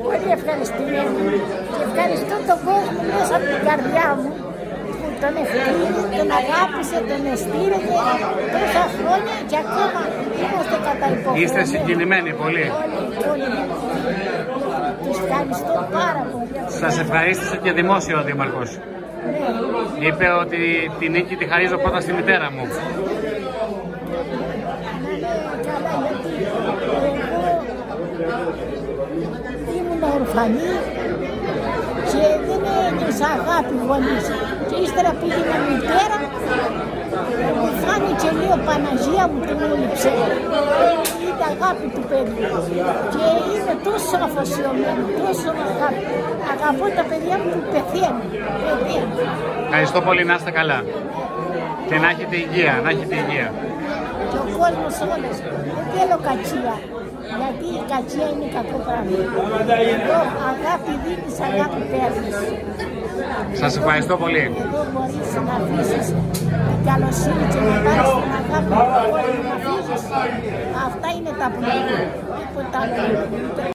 Πολύ ευχαριστημένη και ευχαριστώ τον κόσμο μέσα από την καρδιά μου που τον ευτύχησε, τον αγάπησε, τον εστήρευε τόσα χρόνια και ακόμα είμαστε κατά υποχρεωμένοι. Είστε συγκινημένοι πολύ. Τους ευχαριστώ πάρα πολύ. Σας ευχαρίστησε και δημόσιο ο Δήμαρχος. Ναι. Είπε ότι τη νίκη τη χαρίζω πρώτα στη μητέρα μου. Να είναι καλά, γιατί εγώ ήμουν ορφανή και δεν ένιωσα αγάπη γονείς. Και ύστερα πήγαινα μητέρα, μου φάνηκε λίγο Παναγία μου την έλειψε. Είναι αγάπη του παιδιού και είναι τόσο αφοσιωμένη, τόσο αγάπη. Αγαπώ τα παιδιά μου που πεθαίνουν. Ευχαριστώ πολύ, να είστε καλά. Και να έχετε υγεία, να έχετε υγεία. Και ο κόσμος όλος, δεν θέλω κατσία, γιατί η κατσία είναι κακό πράγμα. Εδώ αγάπη δίνεις, αγάπη παίρνεις. Σας ευχαριστώ πολύ. Εδώ μπορείς να αφήσεις την καλοσύνη και να πάρεις την αγάπη του κόσμου να αφήσεις. Αυτά είναι τα πλέον. Τίποτα άλλο.